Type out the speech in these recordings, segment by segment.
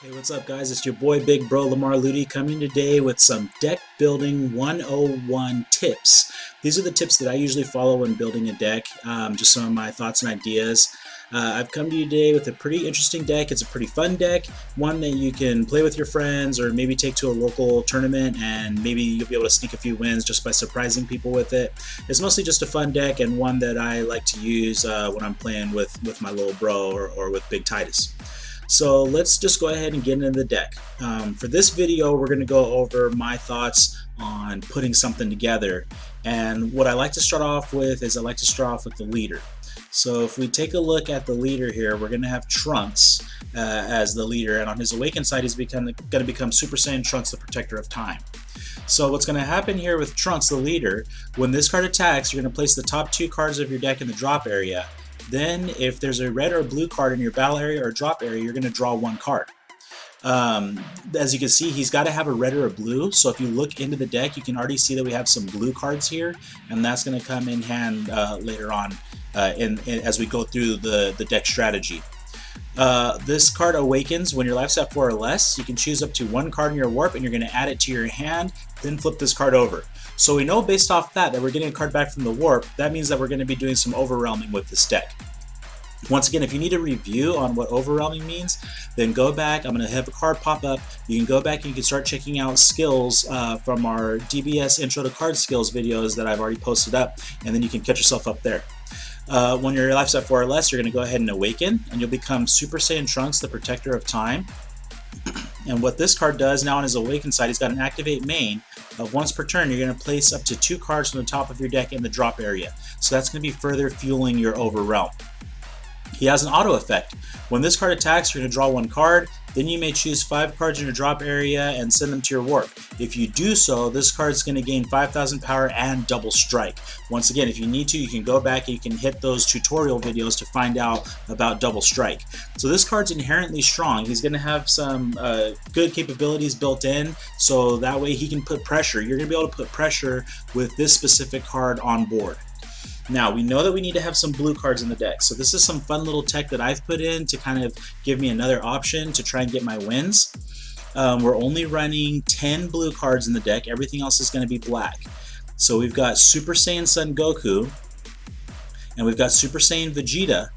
Hey, what's up, guys? It's your boy Big Bro Lamar Ludy coming today with some deck building 101 tips. These are the tips that I usually follow when building a deck, just some of my thoughts and ideas. I've come to you today with a pretty interesting deck. It's a pretty fun deck, one that you can play with your friends or maybe take to a local tournament and maybe you'll be able to sneak a few wins just by surprising people with it. It's mostly just a fun deck and one that I like to use when I'm playing with my little bro or with Big Titus. So let's just go ahead and get into the deck. For this video, we're going to go over my thoughts on putting something together. And what I like to start off with is I like to start off with the leader. So if we take a look at the leader here, we're going to have Trunks as the leader. And on his awakened side, he's going to become Super Saiyan Trunks, the Protector of Time. So what's going to happen here with Trunks, the leader, when this card attacks, you're going to place the top 2 cards of your deck in the drop area. Then if there's a red or blue card in your battle area or drop area, you're going to draw 1 card. As you can see, he's got to have a red or a blue. So if you look into the deck, you can already see that we have some blue cards here, and that's going to come in hand later on as we go through the deck strategy. This card awakens when your life's at 4 or less. You can choose up to 1 card in your warp and you're going to add it to your hand, then flip this card over. So we know based off that we're getting a card back from the warp. That means that we're going to be doing some overwhelming with this deck. Once again, if you need a review on what overwhelming means, then go back. I'm going to have a card pop up. You can go back and you can start checking out skills from our DBS Intro to Card Skills videos that I've already posted up, and then you can catch yourself up there. When your life's at 4 or less, you're going to go ahead and awaken, and you'll become Super Saiyan Trunks, the Protector of Time. And what this card does now on his awakened side, he's got an activate main of once per turn. You're going to place up to 2 cards from the top of your deck in the drop area. So that's going to be further fueling your overwhelm. He has an auto effect. When this card attacks, you're going to draw 1 card. Then you may choose 5 cards in your drop area and send them to your warp. If you do so, this card is going to gain 5,000 power and double strike. Once again, if you need to, you can go back and you can hit those tutorial videos to find out about double strike. So this card's inherently strong. He's going to have some good capabilities built in, so that way he can put pressure. You're going to be able to put pressure with this specific card on board. Now, we know that we need to have some blue cards in the deck, so this is some fun little tech that I've put in to kind of give me another option to try and get my wins. We're only running 10 blue cards in the deck. Everything else is going to be black. So we've got Super Saiyan Son Goku, and we've got Super Saiyan Vegeta,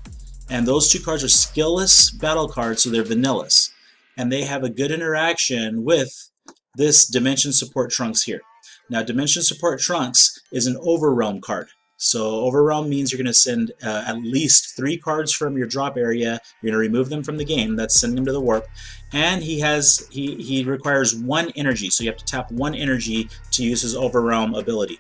and those 2 cards are skillless battle cards, so they're vanillas. And they have a good interaction with this Dimension Support Trunks here. Now, Dimension Support Trunks is an Overwhelm card. So Overwhelm means you're going to send at least 3 cards from your drop area. You're going to remove them from the game. That's sending them to the warp. And he requires 1 energy. So you have to tap 1 energy to use his Overwhelm ability.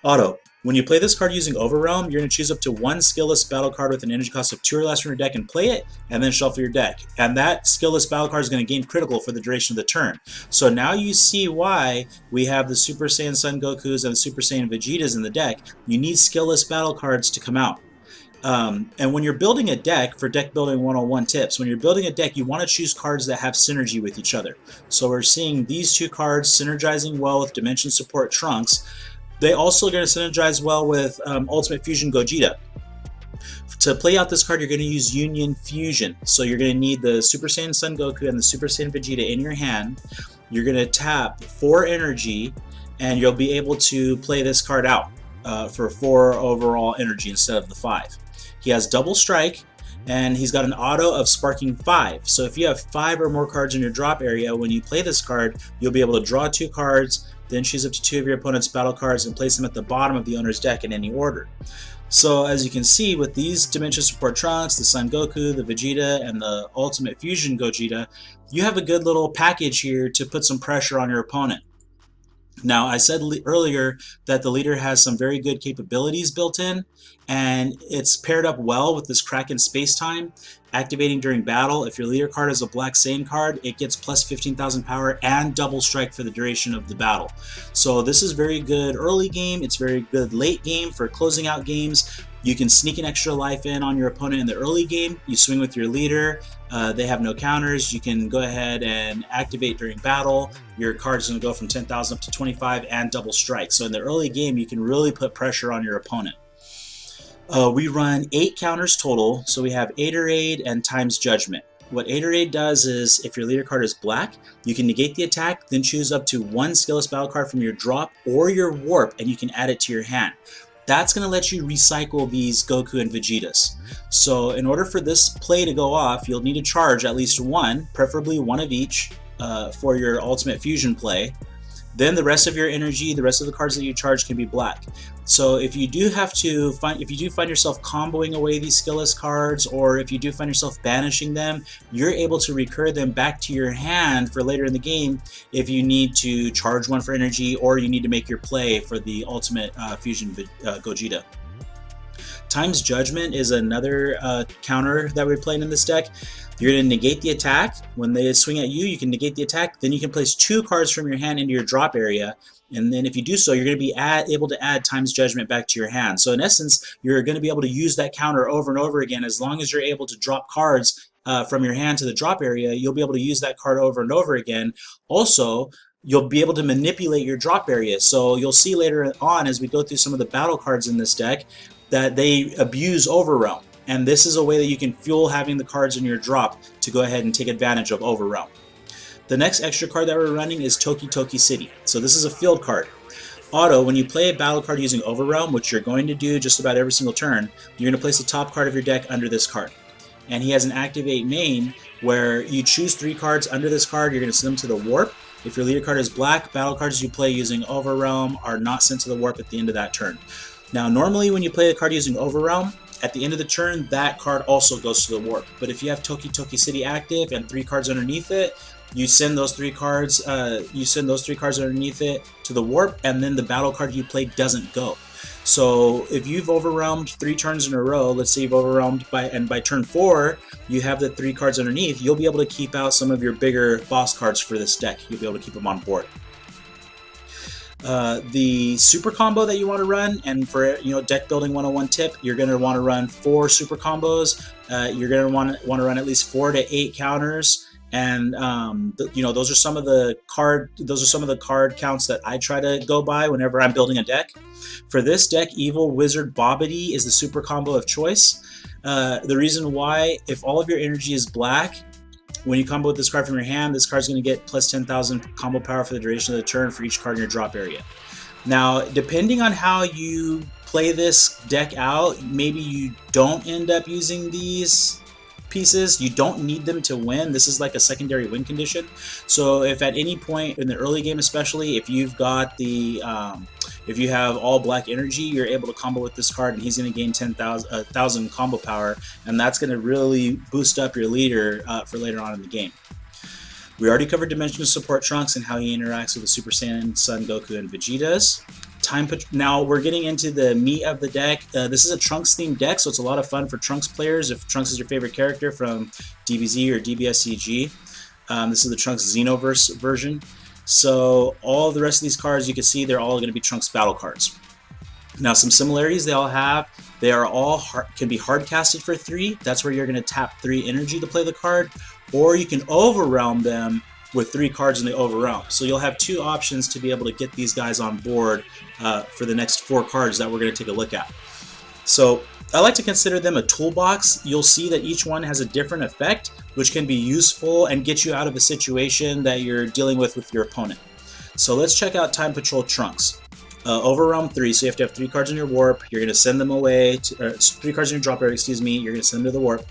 Auto. When you play this card using Overwhelm, you're going to choose up to 1 skillless battle card with an energy cost of 2 or less from your deck and play it, and then shuffle your deck. And that skillless battle card is going to gain critical for the duration of the turn. So now you see why we have the Super Saiyan Son Gokus and the Super Saiyan Vegetas in the deck. You need skillless battle cards to come out. And when you're building a deck, for deck building 101 tips, when you're building a deck, you want to choose cards that have synergy with each other. So we're seeing these 2 cards synergizing well with Dimension Support Trunks. They also are going to synergize well with Ultimate Fusion Gogeta. To play out this card, you're going to use Union Fusion. So you're going to need the Super Saiyan Son Goku and the Super Saiyan Vegeta in your hand. You're going to tap 4 energy, and you'll be able to play this card out for 4 overall energy instead of the 5. He has double strike, and he's got an auto of sparking 5. So if you have 5 or more cards in your drop area, when you play this card, you'll be able to draw 2 cards, then choose up to 2 of your opponent's battle cards and place them at the bottom of the owner's deck in any order. So as you can see, with these Dimension Support Trunks, the Son Goku, the Vegeta, and the Ultimate Fusion Gogeta, you have a good little package here to put some pressure on your opponent. Now, I said earlier that the leader has some very good capabilities built in, and it's paired up well with this Kraken Space-Time. Activating during battle, if your leader card is a Black Saiyan card, it gets plus 15,000 power and double strike for the duration of the battle. So this is very good early game. It's very good late game for closing out games. You can sneak an extra life in on your opponent in the early game. You swing with your leader. They have no counters. You can go ahead and activate during battle. Your card's going to go from 10,000 up to 25 and double strike. So in the early game, you can really put pressure on your opponent. We run 8 counters total, so we have Aid and Time's Judgment. What Aid does is, if your leader card is black, you can negate the attack, then choose up to one skillless battle card from your drop or your warp, and you can add it to your hand. That's going to let you recycle these Goku and Vegetas. So in order for this play to go off, you'll need to charge at least one, preferably one of each, for your ultimate fusion play. Then the rest of your energy, the rest of the cards that you charge can be black. So if you do find yourself comboing away these skillless cards, or if you do find yourself banishing them, you're able to recur them back to your hand for later in the game if you need to charge one for energy, or you need to make your play for the ultimate fusion Gogeta. Time's Judgment is another counter that we're playing in this deck. You're going to negate the attack. When they swing at you, you can negate the attack. Then you can place 2 cards from your hand into your drop area. And then if you do so, you're going to be able to add Time's Judgment back to your hand. So in essence, you're going to be able to use that counter over and over again. As long as you're able to drop cards from your hand to the drop area, you'll be able to use that card over and over again. Also, you'll be able to manipulate your drop area. So you'll see later on, as we go through some of the battle cards in this deck, that they abuse Overrealm. And this is a way that you can fuel having the cards in your drop to go ahead and take advantage of Overrealm. The next extra card that we're running is Toki Toki City. So this is a field card. Auto, when you play a battle card using Overrealm, which you're going to do just about every single turn, you're going to place the top card of your deck under this card. And he has an Activate main where you choose 3 cards under this card, you're going to send them to the warp. If your leader card is black, battle cards you play using Overrealm are not sent to the warp at the end of that turn. Now normally when you play a card using Overrealm, at the end of the turn, that card also goes to the warp. But if you have Toki Toki City active and 3 cards underneath it, you send those 3 cards. Underneath it to the warp, and then the battle card you played doesn't go. So if you've overwhelmed 3 turns in a row, let's say you've overwhelmed by turn 4, you have the 3 cards underneath. You'll be able to keep out some of your bigger boss cards for this deck. You'll be able to keep them on board. The super combo that you want to run, and for deck building 101 tip, you're going to want to run 4 super combos. You're going to want to run at least 4 to 8 counters, and those are some of the card counts that I try to go by whenever I'm building a deck. For this deck, Evil Wizard Bobbity is the super combo of choice. The reason why, if all of your energy is black, when you combo with this card from your hand, this card's going to get plus 10,000 combo power for the duration of the turn for each card in your drop area. Now, depending on how you play this deck out, maybe you don't end up using these pieces. You don't need them to win. This is like a secondary win condition. So if at any point in the early game, especially if you've got if you have all black energy, you're able to combo with this card, and he's going to gain 10,000 combo power, and that's going to really boost up your leader for later on in the game. We already covered Dimensional Support Trunks and how he interacts with the Super Saiyan, Son, Goku, and Vegetas. Now we're getting into the meat of the deck. This is a Trunks themed deck, so it's a lot of fun for Trunks players if Trunks is your favorite character from DBZ or DBSCG. This is the Trunks Xenoverse version. So all the rest of these cards, you can see they're all going to be Trunks battle cards. Now some similarities they all have. They are all can be hard casted for 3. That's where you're going to tap 3 energy to play the card, or you can overwhelm them with 3 cards in the overwhelm. So you'll have 2 options to be able to get these guys on board for the next 4 cards that we're going to take a look at. So I like to consider them a toolbox. You'll see that each one has a different effect, which can be useful and get you out of a situation that you're dealing with your opponent. So let's check out Time Patrol Trunks. Overwhelm 3, so you have to have 3 cards in your warp. You're going to send them away, 3 cards in your drop area, excuse me. You're going to send them to the warp.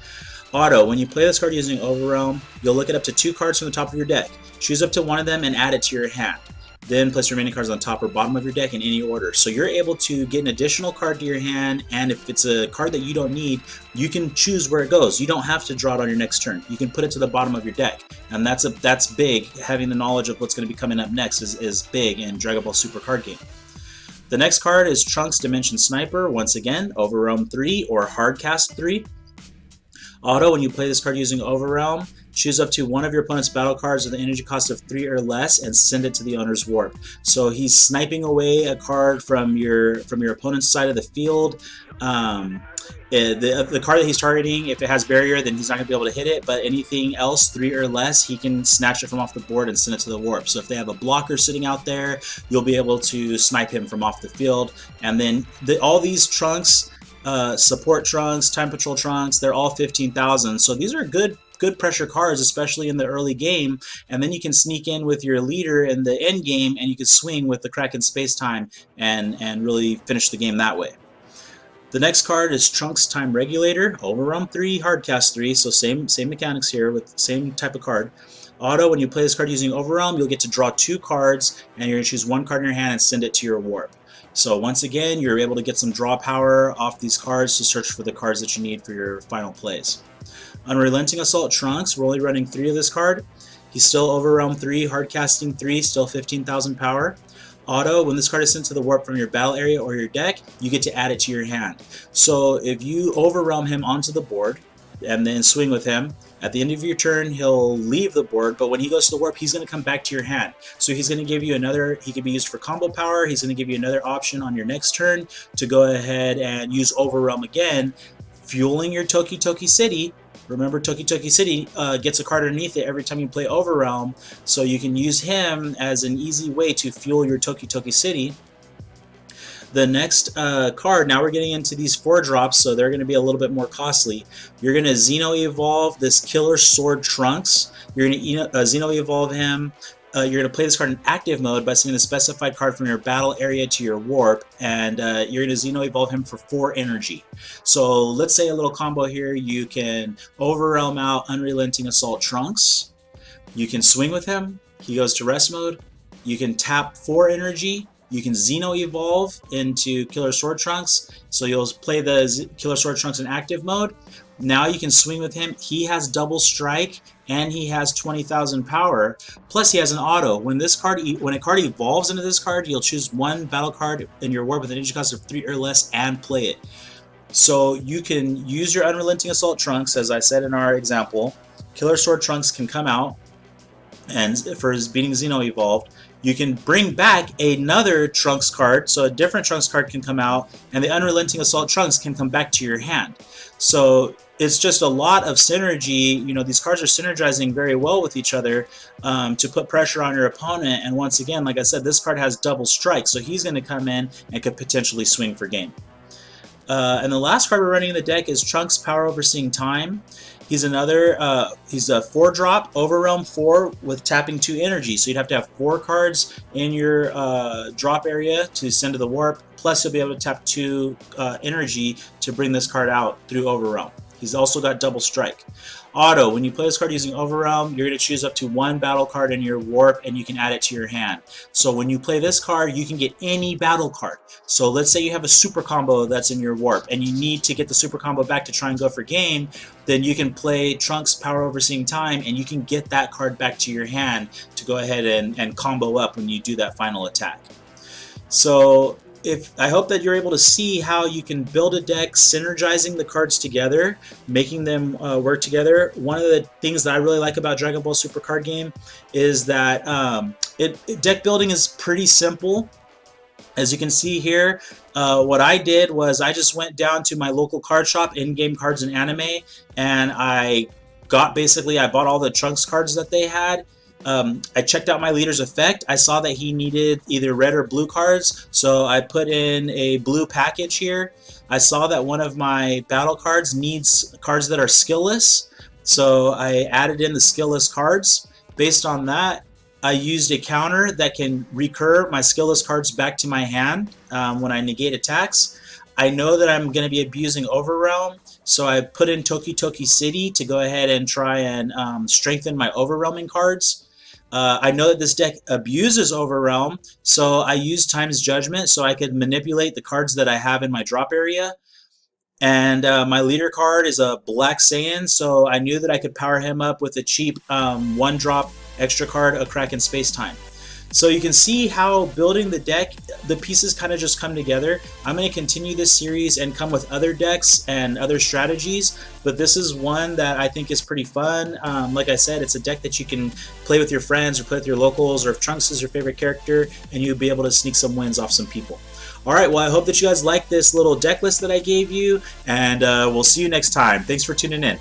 Auto, when you play this card using Overwhelm, you'll look at up to 2 cards from the top of your deck. Choose up to one of them and add it to your hand. Then place the remaining cards on top or bottom of your deck in any order. So you're able to get an additional card to your hand, and if it's a card that you don't need, you can choose where it goes. You don't have to draw it on your next turn. You can put it to the bottom of your deck, and that's big. Having the knowledge of what's going to be coming up next is big in Dragon Ball Super card game. The next card is Trunks Dimension Sniper. Once again, Overwhelm 3 or Hardcast 3. Auto, when you play this card using Overwhelm, choose up to one of your opponent's battle cards with an energy cost of 3 or less and send it to the owner's warp. So he's sniping away a card from your opponent's side of the field. The card that he's targeting, if it has barrier, then he's not going to be able to hit it, but anything else 3 or less, he can snatch it from off the board and send it to the warp. So if they have a blocker sitting out there, you'll be able to snipe him from off the field. And then all these Trunks, Support Trunks, Time Patrol Trunks, they're all 15,000. So these are good good pressure cards, especially in the early game, and then you can sneak in with your leader in the end game, and you can swing with the Kraken Space Time and really finish the game that way. The next card is Trunks Time Regulator, Overwhelm 3, Hardcast 3, so same mechanics here with the same type of card. Auto, when you play this card using Overwhelm, you'll get to draw 2 cards, and you're going to choose 1 card in your hand and send it to your warp. So once again, you're able to get some draw power off these cards to search for the cards that you need for your final plays. Unrelenting Assault Trunks, we're only running 3 of this card. He's still Overwhelm 3, Hardcasting 3, still 15,000 power. Auto, when this card is sent to the warp from your battle area or your deck, you get to add it to your hand. So if you overwhelm him onto the board and then swing with him, at the end of your turn he'll leave the board, but when he goes to the warp, he's going to come back to your hand. So he's going to give you another, he could be used for combo power, he's going to give you another option on your next turn to go ahead and use Overwhelm again, fueling your Toki Toki City. Remember, Toki Toki City gets a card underneath it every time you play Overwhelm, so you can use him as an easy way to fuel your Toki Toki City. The next card, now we're getting into these 4-drops, so they're going to be a little bit more costly. You're going to Xeno Evolve this Killer Sword Trunks. You're going to Xeno Evolve him. You're going to play this card in active mode by sending a specified card from your battle area to your warp, and you're going to Xeno Evolve him for 4 energy. So let's say a little combo here. You can Overwhelm out Unrelenting Assault Trunks. You can swing with him. He goes to rest mode. You can tap 4 energy. You can Xeno Evolve into Killer Sword Trunks. So you'll play the Killer Sword Trunks in active mode. Now you can swing with him. He has double strike and he has 20,000 power. Plus he has an auto. When a card evolves into this card, you'll choose 1 battle card in your warp with an energy cost of 3 or less and play it. So you can use your Unrelenting Assault Trunks, as I said in our example. Killer Sword Trunks can come out, and for his beating Xeno Evolved. You can bring back another Trunks card, so a different Trunks card can come out, and the Unrelenting Assault Trunks can come back to your hand. So it's just a lot of synergy. You know, these cards are synergizing very well with each other to put pressure on your opponent. And once again, like I said, this card has double strike, so he's going to come in and could potentially swing for game. And the last card we're running in the deck is Trunks Power Overseeing Time. He's another, he's a 4-drop, Overwhelm 4 with tapping 2 energy. So you'd have to have 4 cards in your drop area to send to the warp. Plus you'll be able to tap 2 energy to bring this card out through Overwhelm. He's also got double strike. Auto, when you play this card using Overwhelm, you're going to choose up to 1 battle card in your warp and you can add it to your hand. So when you play this card, you can get any battle card. So let's say you have a super combo that's in your warp and you need to get the super combo back to try and go for game, then you can play Trunks Power Overseeing Time and you can get that card back to your hand to go ahead and combo up when you do that final attack. So I hope that you're able to see how you can build a deck synergizing the cards together, making them work together. One of the things that I really like about Dragon Ball Super Card Game is that deck building is pretty simple. As you can see here, what I did was I just went down to my local card shop, In-Game Cards and Anime, and I bought all the Trunks cards that they had. I checked out my leader's effect. I saw that he needed either red or blue cards, so I put in a blue package here. I saw that one of my battle cards needs cards that are skillless, so I added in the skillless cards. Based on that, I used a counter that can recur my skillless cards back to my hand when I negate attacks. I know that I'm going to be abusing Overwhelm, so I put in Toki Toki City to go ahead and try and strengthen my overwhelming cards. I know that this deck abuses Overwhelm, so I used Time's Judgment so I could manipulate the cards that I have in my drop area. And my leader card is a Black Saiyan, so I knew that I could power him up with a cheap 1-drop extra card, a Kraken Space Time. So you can see how building the deck, the pieces kind of just come together. I'm going to continue this series and come with other decks and other strategies, but this is one that I think is pretty fun. Like I said, it's a deck that you can play with your friends or play with your locals, or if Trunks is your favorite character, and you'll be able to sneak some wins off some people. Alright, well I hope that you guys like this little deck list that I gave you, and we'll see you next time. Thanks for tuning in.